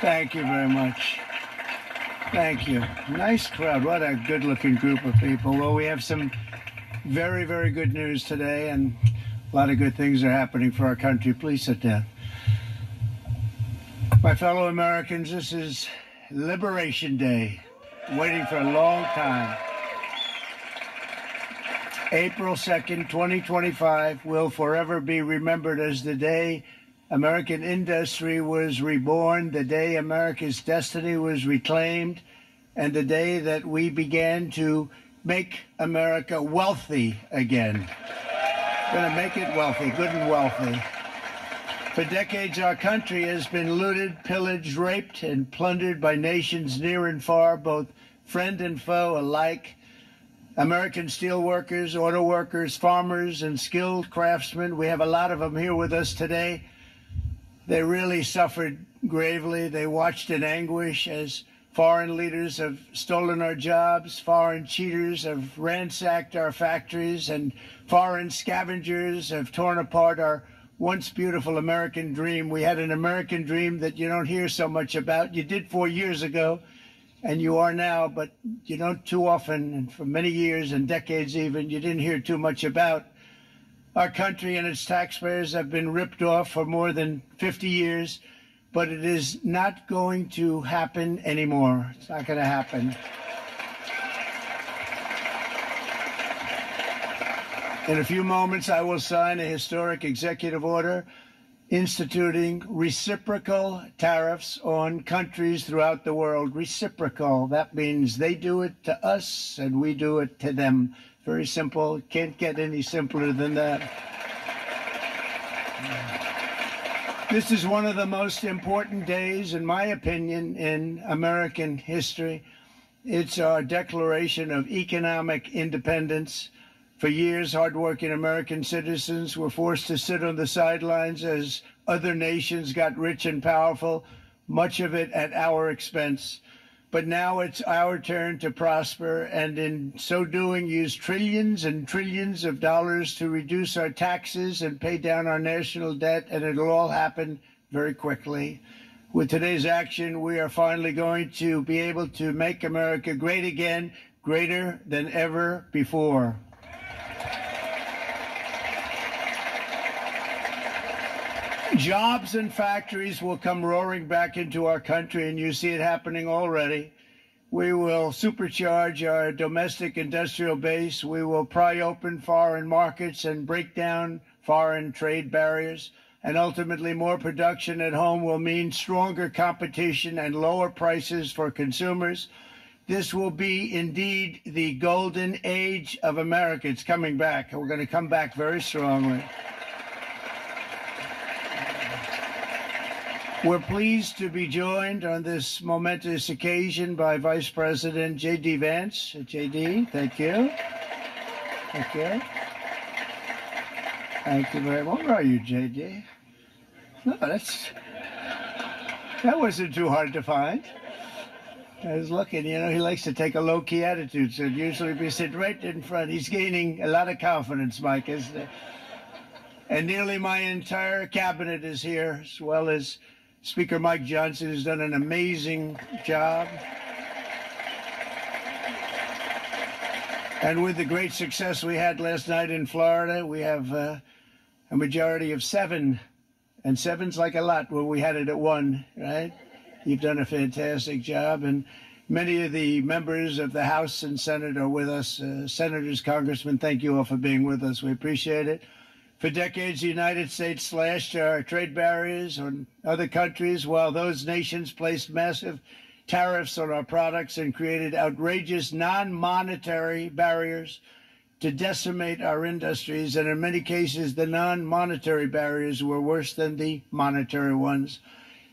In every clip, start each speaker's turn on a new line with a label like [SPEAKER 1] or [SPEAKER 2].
[SPEAKER 1] Thank you very much. Thank you. Nice crowd. What a good-looking group of people. Well, we have some very, very good news today, and a lot of good things are happening for our country. Please sit down. My fellow Americans, this is Liberation Day. Waiting for a long time. April 2nd, 2025 will forever be remembered as the day American industry was reborn, the day America's destiny was reclaimed, and the day that we began to make America wealthy again. Going to make it wealthy, good and wealthy. For decades, our country has been looted, pillaged, raped, and plundered by nations near and far, both friend and foe alike. American steel workers, auto workers, farmers, and skilled craftsmen, we have a lot of them here with us today. They really suffered gravely. They watched in anguish as foreign leaders have stolen our jobs, foreign cheaters have ransacked our factories, and foreign scavengers have torn apart our once beautiful American dream. We had an American dream that you don't hear so much about. You did 4 years ago, and you are now, but you don't too often, and for many years and decades even, you didn't hear too much about. Our country and its taxpayers have been ripped off for more than 50 years, but it is not going to happen anymore. It's not going to happen. In a few moments, I will sign a historic executive order instituting reciprocal tariffs on countries throughout the world. Reciprocal, that means they do it to us and we do it to them. Very simple. Can't get any simpler than that. This is one of the most important days, in my opinion, in American history. It's our declaration of economic independence. For years, hardworking American citizens were forced to sit on the sidelines as other nations got rich and powerful, much of it at our expense. But now it's our turn to prosper, and in so doing, use trillions and trillions of dollars to reduce our taxes and pay down our national debt, and it'll all happen very quickly. With today's action, we are finally going to be able to make America great again, greater than ever before. Jobs and factories will come roaring back into our country, and you see it happening already. We will supercharge our domestic industrial base. We will pry open foreign markets and break down foreign trade barriers. And ultimately, more production at home will mean stronger competition and lower prices for consumers. This will be indeed the golden age of America. It's coming back. We're going to come back very strongly. We're pleased to be joined on this momentous occasion by Vice President J.D. Vance. J.D., thank you. Thank you. Thank you very much. Where are you, J.D.? No, that wasn't too hard to find. I was looking, you know, he likes to take a low-key attitude, so usually be sitting right in front. He's gaining a lot of confidence, Mike, isn't it? And nearly my entire cabinet is here, as well as Speaker Mike Johnson, has done an amazing job. And with the great success we had last night in Florida, we have a majority of 7. And 7's like a lot when we had it at 1, right? You've done a fantastic job. And many of the members of the House and Senate are with us. Senators, Congressmen, thank you all for being with us. We appreciate it. For decades, the United States slashed our trade barriers on other countries, while those nations placed massive tariffs on our products and created outrageous non-monetary barriers to decimate our industries. And in many cases, the non-monetary barriers were worse than the monetary ones.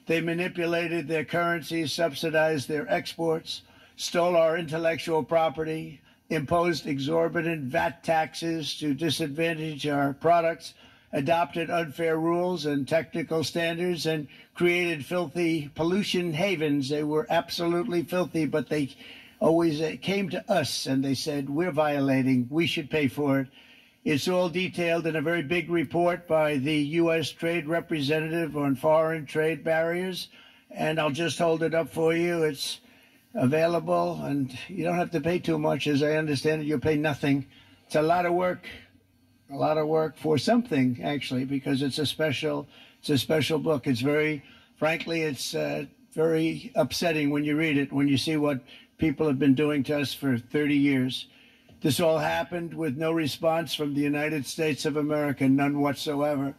[SPEAKER 1] They manipulated their currencies, subsidized their exports, stole our intellectual property, imposed exorbitant VAT taxes to disadvantage our products, adopted unfair rules and technical standards, and created filthy pollution havens. They were absolutely filthy, but they always came to us and they said, we're violating, we should pay for it. It's all detailed in a very big report by the U.S. Trade Representative on Foreign Trade Barriers. and I'll just hold it up for you. It's available, and you don't have to pay too much. As I understand it, you'll pay nothing. It's a lot of work for something, actually, because it's a special book. It's frankly, it's very upsetting when you read it, when you see what people have been doing to us for 30 years. This all happened with no response from the United States of America, none whatsoever.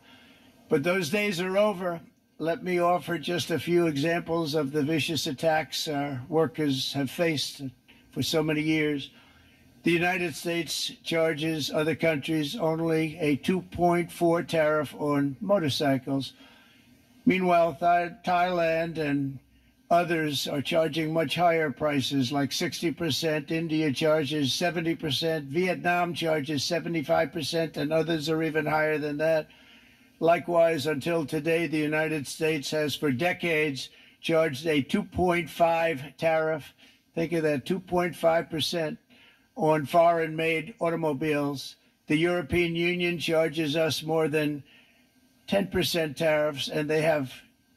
[SPEAKER 1] But those days are over. Let me offer just a few examples of the vicious attacks our workers have faced for so many years. The United States charges other countries only a 2.4 tariff on motorcycles. Meanwhile, Thailand and others are charging much higher prices, like 60%. India charges 70%. Vietnam charges 75%, and others are even higher than that. Likewise, until today, the United States has for decades charged a 2.5 tariff. Think of that, 2.5% on foreign-made automobiles. The European Union charges us more than 10% tariffs, and they have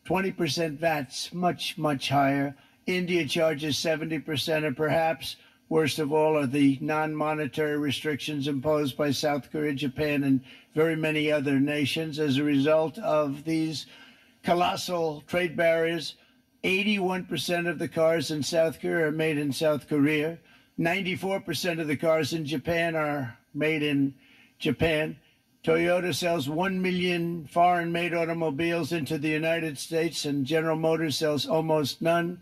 [SPEAKER 1] 20% VATs, much, much higher. India charges 70%, and perhaps worst of all are the non-monetary restrictions imposed by South Korea, Japan, and very many other nations. As a result of these colossal trade barriers, 81% of the cars in South Korea are made in South Korea. 94% of the cars in Japan are made in Japan. Toyota sells 1 million foreign-made automobiles into the United States, and General Motors sells almost none.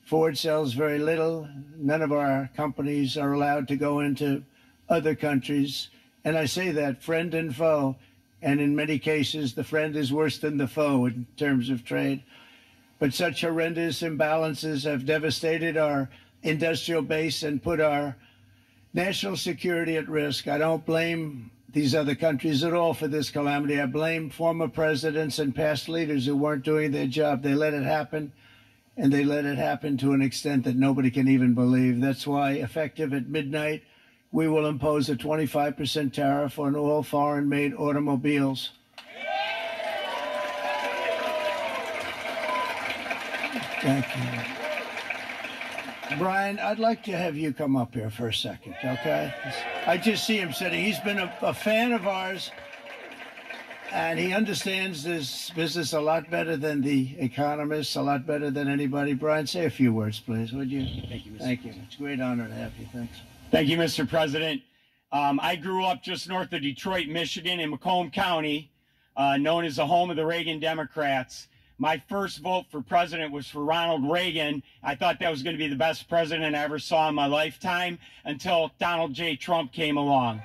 [SPEAKER 1] Ford sells very little. None of our companies are allowed to go into other countries. And I say that, friend and foe. And in many cases, the friend is worse than the foe in terms of trade. But such horrendous imbalances have devastated our industrial base and put our national security at risk. I don't blame these other countries at all for this calamity. I blame former presidents and past leaders who weren't doing their job. They let it happen, and they let it happen to an extent that nobody can even believe. That's why, effective at midnight, we will impose a 25% tariff on all foreign-made automobiles. Thank you. Brian, I'd like to have you come up here for a second, okay? I just see him sitting. He's been a fan of ours, and he understands this business a lot better than the economists, a lot better than anybody. Brian, say a few words, please, would you?
[SPEAKER 2] Thank you, Mr.
[SPEAKER 1] Thank you.
[SPEAKER 2] President.
[SPEAKER 1] It's a great honor to have you. Thanks.
[SPEAKER 2] Thank you, Mr. President. I grew up just north of Detroit, Michigan, in Macomb County, known as the home of the Reagan Democrats. My first vote for president was for Ronald Reagan. I thought that was going to be the best president I ever saw in my lifetime until Donald J. Trump came along.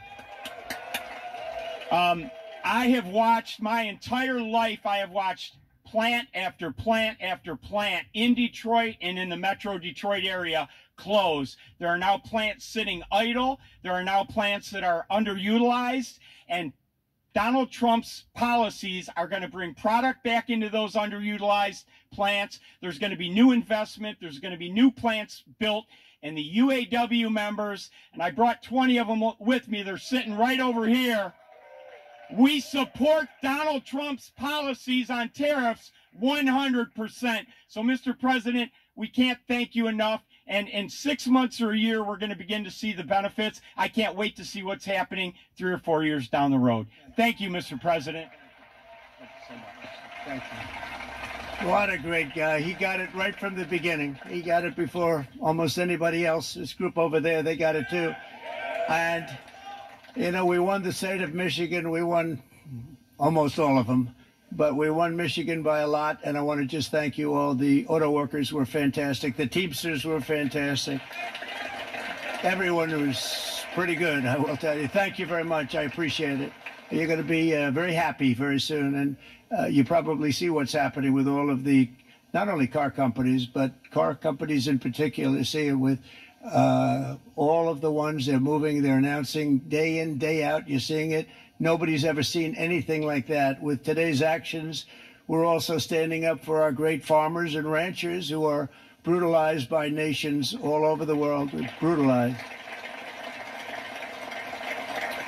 [SPEAKER 2] I have watched my entire life, I have watched plant after plant after plant in Detroit and in the Metro Detroit area close. There are now plants sitting idle. There are now plants that are underutilized, and Donald Trump's policies are going to bring product back into those underutilized plants. There's going to be new investment. There's going to be new plants built. And the UAW members, and I brought 20 of them with me, they're sitting right over here. We support Donald Trump's policies on tariffs 100%. So, Mr. President, we can't thank you enough. And in 6 months or a year, we're going to begin to see the benefits. I can't wait to see what's happening 3 or 4 years down the road. Thank you, Mr. President.
[SPEAKER 1] Thank you so much. Thank you. What a great guy. He got it right from the beginning. He got it before almost anybody else. This group over there, they got it too. And, you know, we won the state of Michigan. We won almost all of them. But we won Michigan by a lot, and I want to just thank you all. The auto workers were fantastic. The Teamsters were fantastic. Everyone was pretty good, I will tell you. Thank you very much. I appreciate it. You're going to be very happy very soon, and you probably see what's happening with all of the, not only car companies, but car companies in particular. See it with all of the ones they're moving, they're announcing day in, day out. You're seeing it. Nobody's ever seen anything like that. With today's actions, we're also standing up for our great farmers and ranchers who are brutalized by nations all over the world. Brutalized.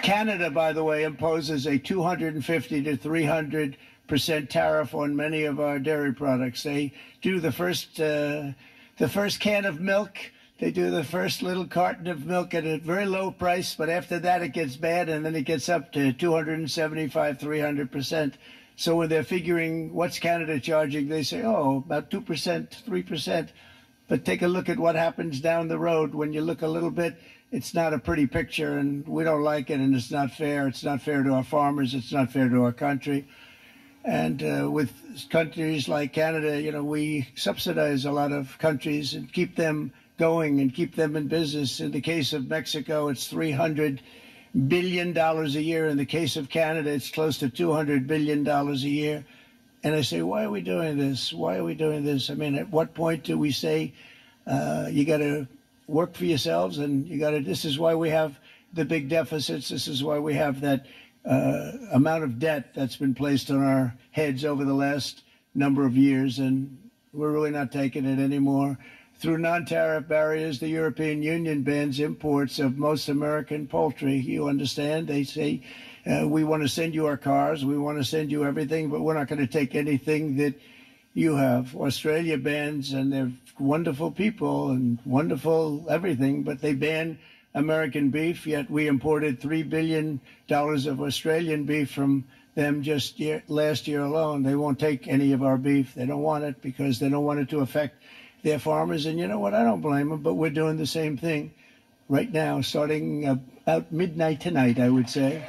[SPEAKER 1] Canada, by the way, imposes a 250 to 300 tariff on many of our dairy products. They do the first can of milk. They do the first little carton of milk at a very low price, but after that it gets bad, and then it gets up to 275, 300%. So when they're figuring what's Canada charging, they say, oh, about 2%, 3%. But take a look at what happens down the road. When you look a little bit, it's not a pretty picture, and we don't like it, and it's not fair. It's not fair to our farmers. It's not fair to our country. And with countries like Canada, you know, we subsidize a lot of countries and keep them going and keep them in business. In the case of Mexico, it's $300 billion a year. In the case of Canada, it's close to $200 billion a year. And I say, why are we doing this? Why are we doing this? I mean, at what point do we say you got to work for yourselves, and you got to? This is why we have the big deficits. This is why we have that amount of debt that's been placed on our heads over the last number of years, and we're really not taking it anymore. Through non-tariff barriers, the European Union bans imports of most American poultry. You understand? They say, we want to send you our cars, we want to send you everything, but we're not going to take anything that you have. Australia bans, and they're wonderful people and wonderful everything, but they ban American beef, yet we imported $3 billion of Australian beef from them just last year alone. They won't take any of our beef. They don't want it because they don't want it to affect their farmers. And you know what? I don't blame them, but we're doing the same thing right now, starting about midnight tonight, I would say.